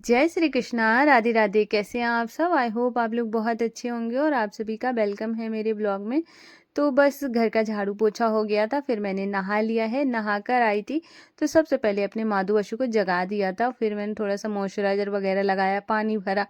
जय श्री कृष्णा, राधे राधे। कैसे हैं आप सब? आई होप आप लोग बहुत अच्छे होंगे और आप सभी का वेलकम है मेरे ब्लॉग में। तो बस घर का झाड़ू पोछा हो गया था, फिर मैंने नहा लिया है। नहा कर आई थी तो सबसे पहले अपने माधु अशु को जगा दिया था, फिर मैंने थोड़ा सा मॉइस्चराइजर वगैरह लगाया, पानी भरा।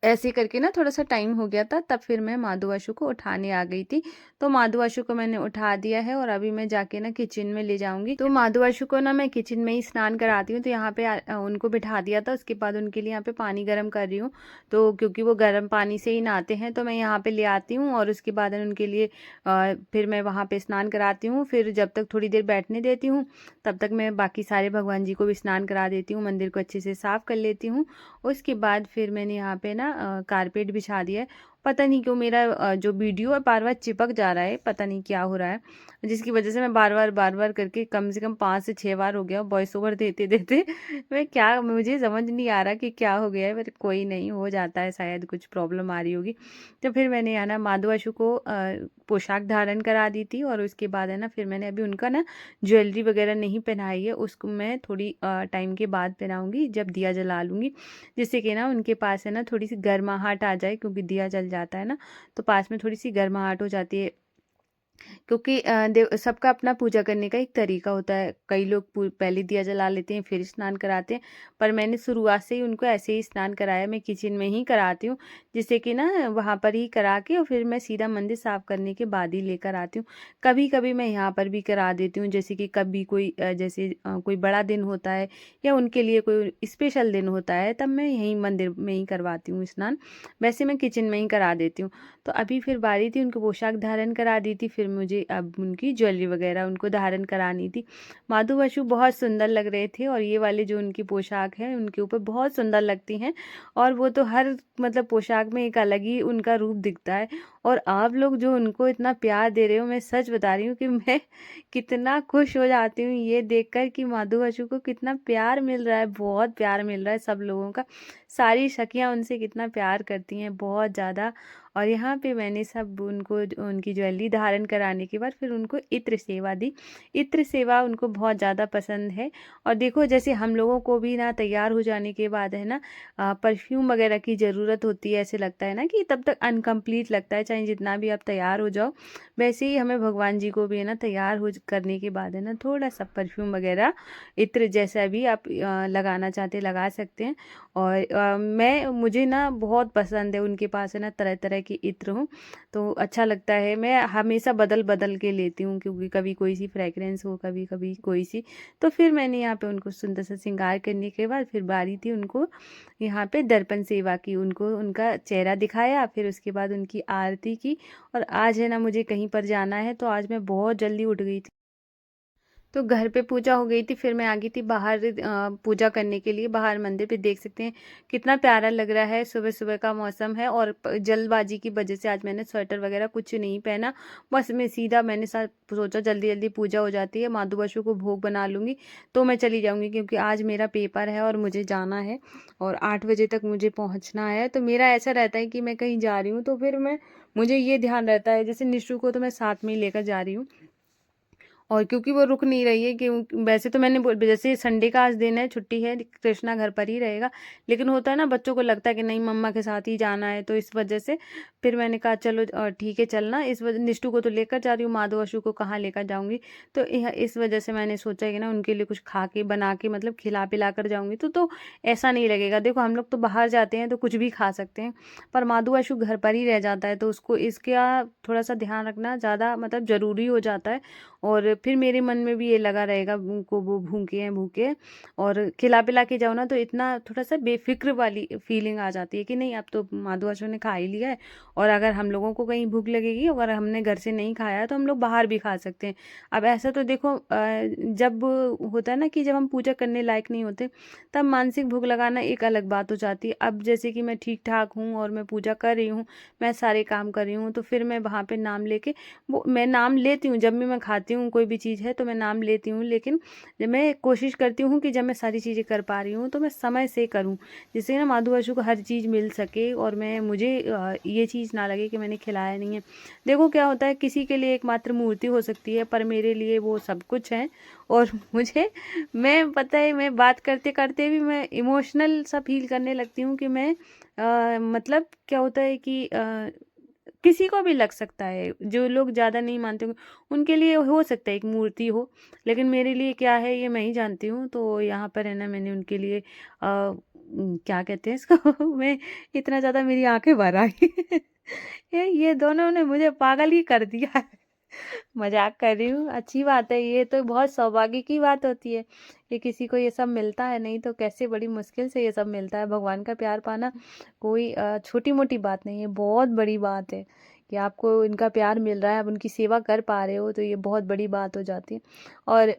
ऐसे करके ना थोड़ा सा टाइम हो गया था, तब फिर मैं माधु अशु को उठाने आ गई थी। तो माधु अशु को मैंने उठा दिया है और अभी मैं जाके ना किचन में ले जाऊंगी। तो माधु अशु को ना मैं किचन में ही स्नान कराती हूँ। तो यहाँ पे उनको बिठा दिया था, उसके बाद उनके लिए यहाँ पे पानी गर्म कर रही हूँ। तो क्योंकि वो गर्म पानी से ही नहाते हैं तो मैं यहाँ पे ले आती हूँ और उसके बाद उनके लिए फिर मैं वहाँ पे स्नान कराती हूँ। फिर जब तक थोड़ी देर बैठने देती हूँ तब तक मैं बाकी सारे भगवान जी को भी स्नान करा देती हूँ, मंदिर को अच्छे से साफ कर लेती हूँ। उसके बाद फिर मैंने यहाँ पे ना कारपेट बिछा दिया है। पता नहीं क्यों मेरा जो वीडियो है बार बार चिपक जा रहा है, पता नहीं क्या हो रहा है, जिसकी वजह से मैं बार बार करके कम से कम 5 से 6 बार हो गया वॉइस ओवर देते देते मैं क्या, मुझे समझ नहीं आ रहा कि क्या हो गया है, पर कोई नहीं, हो जाता है, शायद कुछ प्रॉब्लम आ रही होगी। तो फिर मैंने है ना माधु अशु को पोशाक धारण करा दी थी और उसके बाद है ना फिर मैंने अभी उनका ना ज्वेलरी वगैरह नहीं पहनाई है, उसको मैं थोड़ी टाइम के बाद पहनाऊंगी जब दिया जला लूंगी, जिससे कि ना उनके पास है ना थोड़ी सी गर्माहट आ जाए, क्योंकि दिया जल जाता है ना तो पास में थोड़ी सी गर्माहट हो जाती है। क्योंकि सबका अपना पूजा करने का एक तरीका होता है। कई लोग पहले दिया जला लेते हैं फिर स्नान कराते हैं, पर मैंने शुरुआत से ही उनको ऐसे ही स्नान कराया। मैं किचन में ही कराती हूँ, जिससे कि ना वहाँ पर ही करा के और फिर मैं सीधा मंदिर साफ करने के बाद ही लेकर आती हूँ। कभी कभी मैं यहाँ पर भी करा देती हूँ, जैसे कि कभी कोई जैसे कोई बड़ा दिन होता है या उनके लिए कोई स्पेशल दिन होता है, तब मैं यहीं मंदिर में ही करवाती हूँ स्नान। वैसे मैं किचन में ही करा देती हूँ। तो अभी फिर बारी थी, उनको पोशाक धारण करा दी थी, फिर मुझे अब उनकी ज्वेलरी वगैरह उनको धारण करानी थी। माधु बसु बहुत सुंदर लग रहे थे और ये वाले जो उनकी पोशाक है उनके ऊपर बहुत सुंदर लगती हैं। और वो तो हर मतलब पोशाक में एक अलग ही उनका रूप दिखता है। और आप लोग जो उनको इतना प्यार दे रहे हो, मैं सच बता रही हूँ कि मैं कितना खुश हो जाती हूँ ये देखकर कि माधु बसु को कितना प्यार मिल रहा है, बहुत प्यार मिल रहा है सब लोगों का। सारी सखियाँ उनसे कितना प्यार करती हैं, बहुत ज़्यादा। और यहाँ पे मैंने सब उनको उनकी ज्वेलरी धारण कराने के बाद फिर उनको इत्र सेवा दी। इत्र सेवा उनको बहुत ज़्यादा पसंद है। और देखो जैसे हम लोगों को भी ना तैयार हो जाने के बाद है ना परफ्यूम वगैरह की ज़रूरत होती है, ऐसे लगता है ना कि तब तक अनकम्प्लीट लगता है, चाहे जितना भी आप तैयार हो जाओ। वैसे ही हमें भगवान जी को भी है ना तैयार हो करने के बाद है ना थोड़ा सा परफ्यूम वगैरह, इत्र जैसा भी आप लगाना चाहते लगा सकते हैं। और मैं मुझे ना बहुत पसंद है, उनके पास है ना तरह तरह की इत्र हूँ, तो अच्छा लगता है। मैं हमेशा बदल बदल के लेती हूँ, क्योंकि कभी कोई सी फ्रेगरेंस हो, कभी कभी कोई सी। तो फिर मैंने यहाँ पे उनको सुंदर सा श्रृंगार करने के बाद फिर बारी थी उनको यहाँ पे दर्पण सेवा की, उनको उनका चेहरा दिखाया, फिर उसके बाद उनकी आरती की। और आज है ना मुझे कहीं पर जाना है तो आज मैं बहुत जल्दी उठ गई थी। तो घर पे पूजा हो गई थी, फिर मैं आ गई थी बाहर पूजा करने के लिए। बाहर मंदिर पे देख सकते हैं कितना प्यारा लग रहा है, सुबह सुबह का मौसम है। और जल्दबाजी की वजह से आज मैंने स्वेटर वगैरह कुछ नहीं पहना, बस मैं सीधा मैंने सोचा जल्दी जल्दी पूजा हो जाती है, माधु बसु को भोग बना लूँगी तो मैं चली जाऊँगी, क्योंकि आज मेरा पेपर है और मुझे जाना है और 8 बजे तक मुझे पहुँचना है। तो मेरा ऐसा रहता है कि मैं कहीं जा रही हूँ तो फिर मुझे ये ध्यान रहता है, जैसे निशु को तो मैं साथ में ही लेकर जा रही हूँ। और क्योंकि वो रुक नहीं रही है, कि वैसे तो मैंने जैसे संडे का आज दिन है, छुट्टी है, कृष्णा घर पर ही रहेगा, लेकिन होता है ना बच्चों को लगता है कि नहीं मम्मा के साथ ही जाना है, तो इस वजह से फिर मैंने कहा चलो ठीक है चलना। इस वजह निष्ठू को तो लेकर जा रही हूँ, माधव अशु को कहाँ लेकर जाऊंगी। तो इस वजह से मैंने सोचा कि ना उनके लिए कुछ खा के बना के मतलब खिला पिला कर जाऊंगी, तो ऐसा नहीं लगेगा। देखो हम लोग तो बाहर जाते हैं तो कुछ भी खा सकते हैं, पर माधव अशु घर पर ही रह जाता है, तो उसको इसका थोड़ा सा ध्यान रखना ज़्यादा मतलब ज़रूरी हो जाता है। और फिर मेरे मन में भी ये लगा रहेगा उनको, वो भूखे हैं भूखे हैं, और खिला पिला के जाओ ना तो इतना थोड़ा सा बेफिक्र वाली फीलिंग आ जाती है कि नहीं अब तो माधु अशु ने खा ही लिया है, और अगर हम लोगों को कहीं भूख लगेगी, अगर हमने घर से नहीं खाया है तो हम लोग बाहर भी खा सकते हैं। अब ऐसा तो देखो जब होता है ना कि जब हम पूजा करने लायक नहीं होते तब मानसिक भूख लगाना एक अलग बात हो जाती है। अब जैसे कि मैं ठीक ठाक हूँ और मैं पूजा कर रही हूँ, मैं सारे काम कर रही हूँ, तो फिर मैं वहाँ पे नाम लेके, वो मैं नाम लेती हूँ जब भी मैं खाती करती हूँ कोई भी चीज़ है तो मैं नाम लेती हूँ, लेकिन जब मैं कोशिश करती हूँ कि जब मैं सारी चीज़ें कर पा रही हूँ तो मैं समय से करूँ, जिससे ना माधु वैशु को हर चीज़ मिल सके और मुझे ये चीज़ ना लगे कि मैंने खिलाया नहीं है। देखो क्या होता है, किसी के लिए एकमात्र मूर्ति हो सकती है, पर मेरे लिए वो सब कुछ है। और मुझे मैं पता है, मैं बात करते करते भी मैं इमोशनल सा फील करने लगती हूँ कि मैं मतलब क्या होता है कि किसी को भी लग सकता है, जो लोग ज़्यादा नहीं मानते होंगे उनके लिए हो सकता है एक मूर्ति हो, लेकिन मेरे लिए क्या है ये मैं ही जानती हूँ। तो यहाँ पर है ना, मैंने उनके लिए क्या कहते हैं इसको मैं इतना ज़्यादा मेरी आंखें भर आई ये दोनों ने मुझे पागल ही कर दिया है मजाक कर रही हूँ, अच्छी बात है, ये तो बहुत सौभाग्य की बात होती है कि किसी को ये सब मिलता है, नहीं तो कैसे बड़ी मुश्किल से ये सब मिलता है। भगवान का प्यार पाना कोई छोटी मोटी बात नहीं है, बहुत बड़ी बात है कि आपको इनका प्यार मिल रहा है, आप उनकी सेवा कर पा रहे हो, तो ये बहुत बड़ी बात हो जाती है। और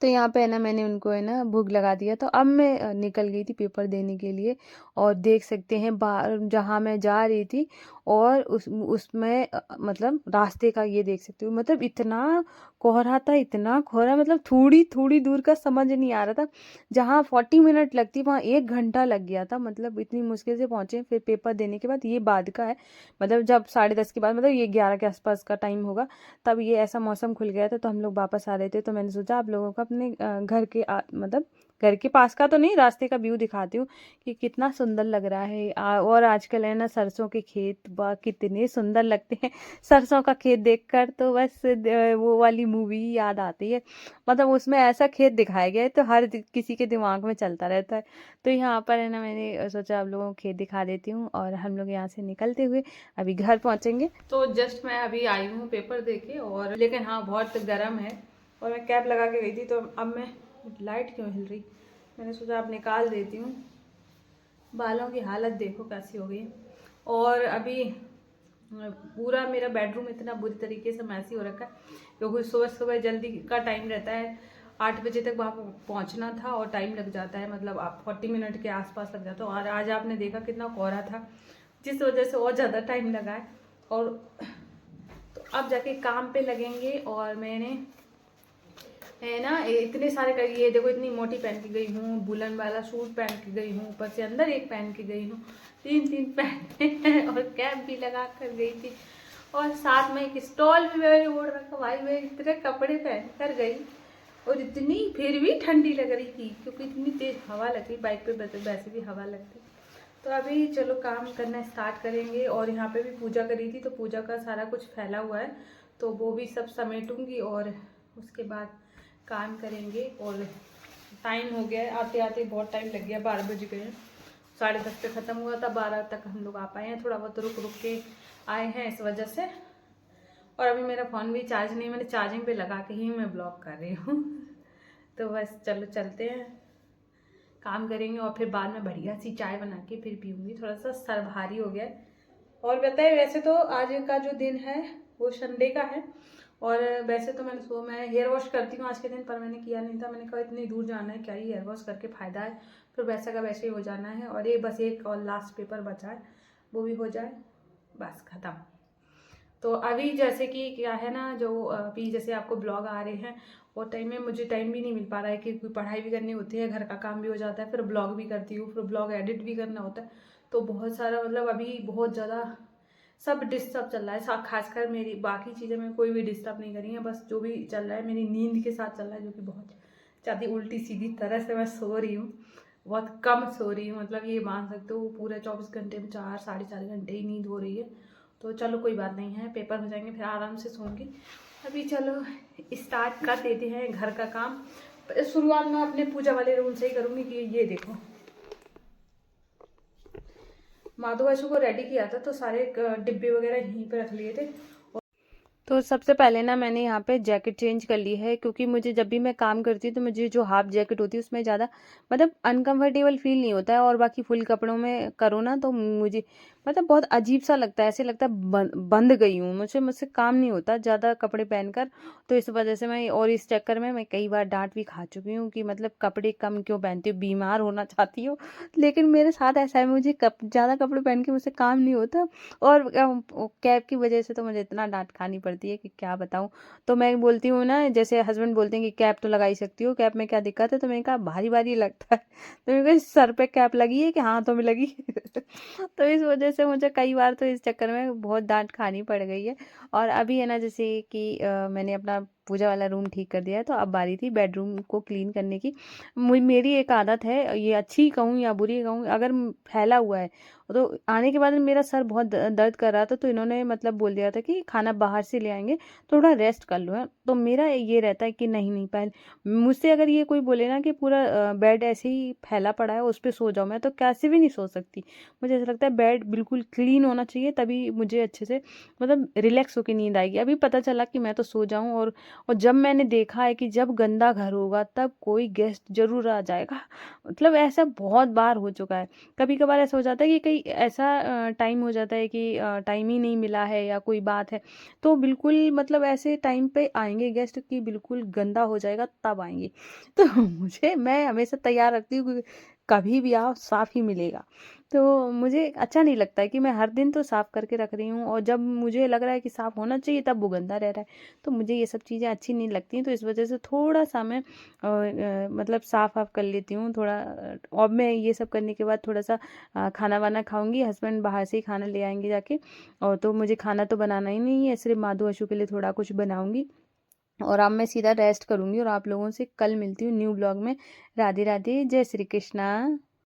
तो यहाँ पे है ना, मैंने उनको है ना भोग लगा दिया, तो अब मैं निकल गई थी पेपर देने के लिए। और देख सकते हैं बाहर जहाँ मैं जा रही थी, और उसमें मतलब रास्ते का ये देख सकते हो, मतलब इतना कोहरा था, इतना कोहरा, मतलब थोड़ी थोड़ी दूर का समझ नहीं आ रहा था। जहाँ 40 मिनट लगती वहाँ 1 घंटा लग गया था, मतलब इतनी मुश्किल से पहुँचे। फिर पेपर देने के बाद, ये बाद का है, मतलब जब 10:30 के बाद, मतलब ये 11 के आसपास का टाइम होगा, तब ये ऐसा मौसम खुल गया था। तो हम लोग वापस आ रहे थे, तो मैंने सोचा आप लोगों को अपने घर के मतलब घर के पास का तो नहीं, रास्ते का व्यू दिखाती हूँ कि कितना सुंदर लग रहा है। और आजकल है ना सरसों के खेत कितने सुंदर लगते हैं सरसों का खेत देखकर तो बस वो वाली मूवी याद आती है, मतलब उसमें ऐसा खेत दिखाया गया है तो हर किसी के दिमाग में चलता रहता है। तो यहाँ पर है ना, मैंने सोचा आप लोगों को खेत दिखा देती हूँ। और हम लोग यहाँ से निकलते हुए अभी घर पहुँचेंगे। तो जस्ट मैं अभी आई हूँ पेपर देके, और लेकिन हाँ बहुत गर्म है, और मैं कैप लगा के गई थी। तो अब मैं, लाइट क्यों हिल रही, मैंने सोचा अब निकाल देती हूँ। बालों की हालत देखो कैसी हो गई है। और अभी पूरा मेरा बेडरूम इतना बुरी तरीके से मैसी हो रखा है, क्योंकि सुबह सुबह जल्दी का टाइम रहता है, 8 बजे तक वहाँ पहुँचना था, और टाइम लग जाता है, मतलब आप 40 मिनट के आसपास लग जाता है। और आज आपने देखा कितना कोहरा था, जिस वजह से और ज़्यादा टाइम लगा है। और तो अब जाके काम पे लगेंगे। और मैंने है ना इतने सारे कर, ये देखो इतनी मोटी पहन के गई हूँ, बुलन वाला सूट पहन के गई हूँ, ऊपर से अंदर एक पहन के गई हूँ, 3 पहने हैं, और कैप भी लगा कर गई थी, और साथ में एक स्टॉल भी मैंने ओढ़ रखा। भाई मैं इतने कपड़े पहन कर गई, और इतनी फिर भी ठंडी लग रही थी, क्योंकि इतनी तेज हवा लग रही, बाइक पे वैसे भी हवा लगती। तो अभी चलो काम करना स्टार्ट करेंगे। और यहाँ पे भी पूजा करी थी, तो पूजा का सारा कुछ फैला हुआ है, तो वो भी सब समेटूंगी, और उसके बाद काम करेंगे। और टाइम हो गया है, आते आते बहुत टाइम लग गया, 12 बज गए, 10:30 पे ख़त्म हुआ था, 12 तक हम लोग आ पाए हैं, थोड़ा बहुत रुक रुक के आए हैं इस वजह से। और अभी मेरा फ़ोन भी चार्ज नहीं, मैंने चार्जिंग पे लगा के ही मैं ब्लॉग कर रही हूँ तो बस चलो चलते हैं, काम करेंगे, और फिर बाद में बढ़िया सी चाय बना के फिर पीऊँगी। थोड़ा सा सर भारी हो गया है। और बताए, वैसे तो आज का जो दिन है वो संडे का है, और वैसे तो मैं हेयर वॉश करती हूँ आज के दिन, पर मैंने किया नहीं था। मैंने कहा इतनी दूर जाना है, क्या ही हेयर वॉश करके फ़ायदा है, फिर वैसा का वैसे ही हो जाना है। और ये बस एक और लास्ट पेपर बचा है, वो भी हो जाए, बस ख़त्म। तो अभी जैसे कि क्या है ना, जो अभी जैसे आपको ब्लॉग आ रहे हैं, वो टाइम में मुझे टाइम भी नहीं मिल पा रहा है, क्योंकि पढ़ाई भी करनी होती है, घर का काम भी हो जाता है, फिर ब्लॉग भी करती हूँ, फिर ब्लॉग एडिट भी करना होता है, तो बहुत सारा, मतलब अभी बहुत ज़्यादा सब डिस्टर्ब चल रहा है। खासकर मेरी बाकी चीज़ें मैं कोई भी डिस्टर्ब नहीं करी है, बस जो भी चल रहा है मेरी नींद के साथ चल रहा है, जो कि बहुत ज़्यादा उल्टी सीधी तरह से मैं सो रही हूँ, बहुत कम सो रही हूँ, मतलब ये मान सकते हो पूरे 24 घंटे में 4 साढ़े 4 घंटे ही नींद हो रही है। तो चलो कोई बात नहीं है, पेपर हो जाएंगे फिर आराम से सोऊंगी। अभी चलो स्टार्ट कर देते हैं घर का काम। शुरुआत में अपने पूजा वाले रूम से ही करूँगी। कि ये देखो, माधव वैशु को रेडी किया था, तो सारे डिब्बे वगैरह यहीं पे रख लिए थे। तो सबसे पहले ना मैंने यहाँ पे जैकेट चेंज कर ली है, क्योंकि मुझे जब भी मैं काम करती हूँ तो मुझे जो हाफ जैकेट होती है उसमें ज़्यादा मतलब अनकंफर्टेबल फील नहीं होता है, और बाकी फुल कपड़ों में करो ना तो मुझे मतलब बहुत अजीब सा लगता है, ऐसे लगता है बंद गई हूँ, मुझसे काम नहीं होता ज़्यादा कपड़े पहनकर। तो इस वजह से मैं, और इस चक्कर में मैं कई बार डांट भी खा चुकी हूँ कि मतलब कपड़े कम क्यों पहनती हो, बीमार होना चाहती हो। लेकिन मेरे साथ ऐसा है, मुझे ज़्यादा कपड़े पहन के मुझसे काम नहीं होता, और कैब की वजह से तो मुझे इतना डांट खानी पड़ती होती है कि क्या बताऊँ। तो मैं बोलती हूँ ना, जैसे हस्बैंड बोलते हैं कि कैप तो लगा ही सकती हो, कैप में क्या दिक्कत है? तो मैंने कहा भारी-भारी लगता है। तो मैंने कहा सर पे कैप लगी है कि हाथों में लगी? तो इस वज़ह से मुझे कई बार तो इस चक्कर में बहुत डाँट खानी पड़ गई है। और अभी है ना, जैसे कि मैंने अपना पूजा वाला रूम ठीक कर दिया है, तो अब बारी थी बेडरूम को क्लीन करने की। मेरी एक आदत है, ये अच्छी कहूँ या बुरी कहूँ, अगर फैला हुआ है तो आने के बाद मेरा सर बहुत दर्द कर रहा था, तो इन्होंने मतलब बोल दिया था कि खाना बाहर से ले आएंगे, थोड़ा रेस्ट कर लो है। तो मेरा ये रहता है कि नहीं नहीं, पहले मुझसे अगर ये कोई बोले ना कि पूरा बेड ऐसे ही फैला पड़ा है उस पर सो जाओ, मैं तो कैसे भी नहीं सो सकती। मुझे ऐसा लगता है बेड बिल्कुल क्लीन होना चाहिए, तभी मुझे अच्छे से मतलब रिलैक्स होकर नींद आएगी। अभी पता चला कि मैं तो सो जाऊं, और जब मैंने देखा है कि जब गंदा घर होगा तब कोई गेस्ट जरूर आ जाएगा। मतलब ऐसा बहुत बार हो चुका है। कभी कभार ऐसा हो जाता है कि कहीं ऐसा टाइम हो जाता है कि टाइम ही नहीं मिला है या कोई बात है, तो बिल्कुल मतलब ऐसे टाइम पे आएंगे गेस्ट कि बिल्कुल गंदा हो जाएगा तब आएंगे। तो मैं हमेशा तैयार रखती हूँ कि कभी भी आओ साफ ही मिलेगा। तो मुझे अच्छा नहीं लगता है कि मैं हर दिन तो साफ करके रख रही हूँ, और जब मुझे लग रहा है कि साफ होना चाहिए तब वो गंदा रह रहा है। तो मुझे ये सब चीज़ें अच्छी नहीं लगती, तो इस वजह से थोड़ा सा मैं मतलब साफ वाफ कर लेती हूँ थोड़ा। और मैं ये सब करने के बाद थोड़ा सा खाना वाना खाऊंगी, हस्बैंड बाहर से ही खाना ले आएंगे जाके। और तो मुझे खाना तो बनाना ही नहीं है, सिर्फ माधु अशु के लिए थोड़ा कुछ बनाऊंगी, और अब मैं सीधा रेस्ट करूंगी। और आप लोगों से कल मिलती हूँ न्यू ब्लॉग में। राधे राधे, जय श्री कृष्णा।